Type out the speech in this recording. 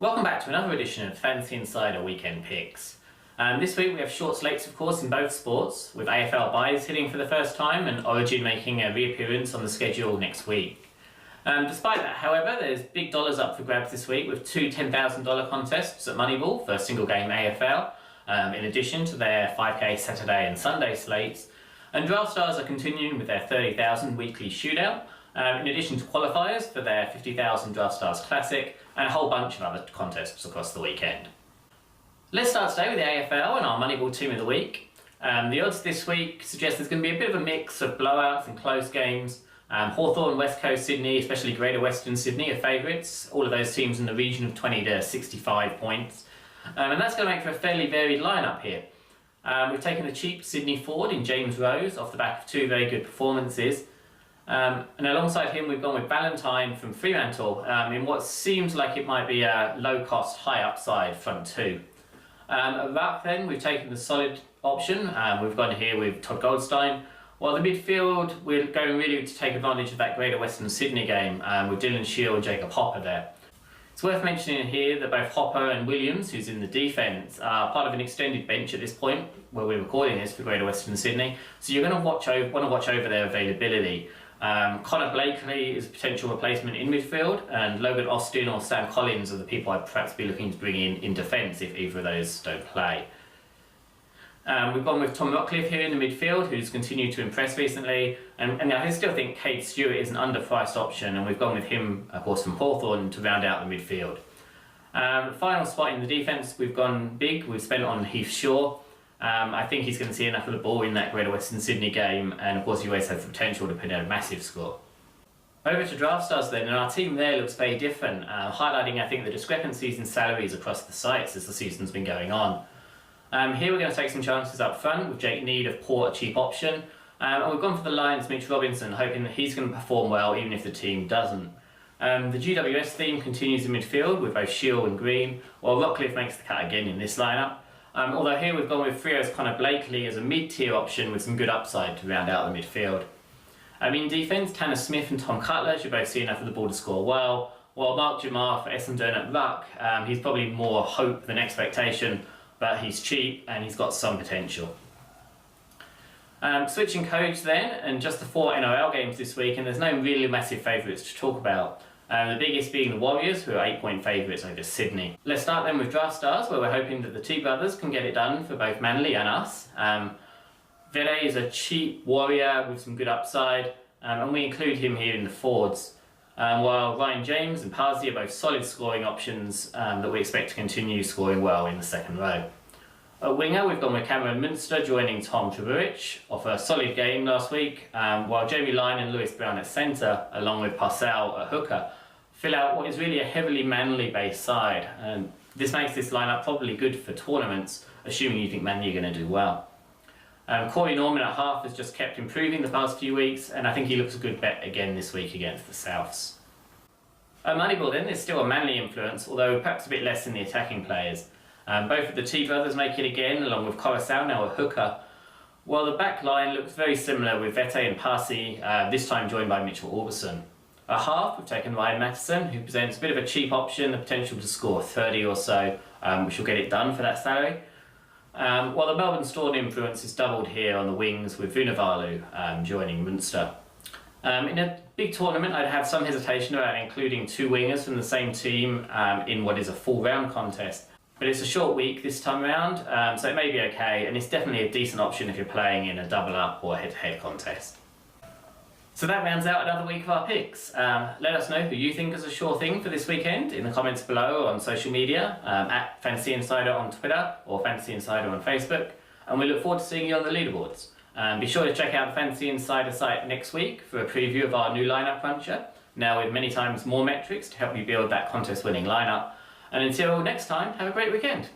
Welcome back to another edition of Fantasy Insider Weekend Picks. This week we have short slates, of course, in both sports, with AFL buys hitting for the first time and Origin making a reappearance on the schedule next week. Despite that, however, there's big dollars up for grabs this week with two $10,000 contests at Moneyball for single game AFL, in addition to their 5k Saturday and Sunday slates. And Draft Stars are continuing with their 30,000 weekly shootout, in addition to qualifiers for their 50,000 Draft Stars Classic and a whole bunch of other contests across the weekend. Let's start today with the AFL and our Moneyball Team of the Week. The odds this week suggest there's going to be a bit of a mix of blowouts and close games. Hawthorn, West Coast Sydney, especially Greater Western Sydney are favourites. All of those teams in the region of 20 to 65 points. And that's going to make for a fairly varied lineup here. We've taken the cheap Sydney forward in James Rose off the back of two very good performances. And alongside him we've gone with Valentine from Fremantle in what seems like it might be a low-cost, high-upside front two. At ruck then we've taken the solid option. We've gone here with Todd Goldstein. While the midfield, we're going really to take advantage of that Greater Western Sydney game with Dylan Shield and Jacob Hopper there. It's worth mentioning here that both Hopper and Williams, who's in the defence, are part of an extended bench at this point where we're recording this for Greater Western Sydney. So you're going to want to watch over their availability. Connor Blakely is a potential replacement in midfield, and Logan Austin or Sam Collins are the people I'd perhaps be looking to bring in defence if either of those don't play. We've gone with Tom Rockcliffe here in the midfield, who's continued to impress recently, and I still think Cade Stewart is an underpriced option, and we've gone with him, of course, from Hawthorn to round out the midfield. Final spot in the defence, we've gone big, we've spent on Heath Shaw. I think he's going to see enough of the ball in that Greater Western Sydney game, and of course he always has the potential to put in a massive score. Over to Draft Stars then, and our team there looks very different, highlighting I think the discrepancies in salaries across the sites as the season's been going on. Here we're going to take some chances up front with Jake Need of Port, a cheap option, and we've gone for the Lions Mitch Robinson, hoping that he's going to perform well even if the team doesn't. The GWS theme continues in midfield with both Shield and Green, while Rockcliffe makes the cut again in this lineup. Although here we've gone with Freo's Connor Blakely as a mid-tier option with some good upside to round out the midfield. In defence, Tanner Smith and Tom Cutler should both see enough of the ball to score well, while Mark Jamar for Essendon at ruck, he's probably more hope than expectation, but he's cheap and he's got some potential. Switching codes then, and just the 4 NRL games this week, and there's no really massive favourites to talk about. The biggest being the Warriors, who are 8-point favourites over Sydney. Let's start then with Draft Stars, where we're hoping that the T brothers can get it done for both Manly and us. Vele is a cheap warrior with some good upside, and we include him here in the forwards. While Ryan James and Parsley are both solid scoring options that we expect to continue scoring well in the second row. At winger, we've gone with Cameron Munster joining Tom Trbojevic off a solid game last week, while Jamie Lyon and Lewis Brown at centre, along with Parcell at hooker, fill out what is really a heavily Manly-based side. And this makes this lineup probably good for tournaments, assuming you think Manly are going to do well. Corey Norman at half has just kept improving the past few weeks, and I think he looks a good bet again this week against the Souths. At Moneyball then, there's still a Manly influence, although perhaps a bit less in the attacking players. Both of the T brothers make it again, along with Coruscant now at hooker, while the back line looks very similar with Vete and Parsi, this time joined by Mitchell Orbison. At half, we've taken Ryan Matheson, who presents a bit of a cheap option, the potential to score 30 or so, which will get it done for that salary. While the Melbourne Storm influence is doubled here on the wings with Vunivalu joining Munster. In a big tournament, I'd have some hesitation about including two wingers from the same team in what is a full round contest. But it's a short week this time around, so it may be okay, and it's definitely a decent option if you're playing in a double up or head-to-head contest. So that rounds out another week of our picks. Let us know who you think is a sure thing for this weekend in the comments below or on social media, at Fantasy Insider on Twitter or Fantasy Insider on Facebook, and we look forward to seeing you on the leaderboards. Be sure to check out the Fantasy Insider site next week for a preview of our new lineup cruncher, now with many times more metrics to help you build that contest-winning lineup. And until next time, have a great weekend.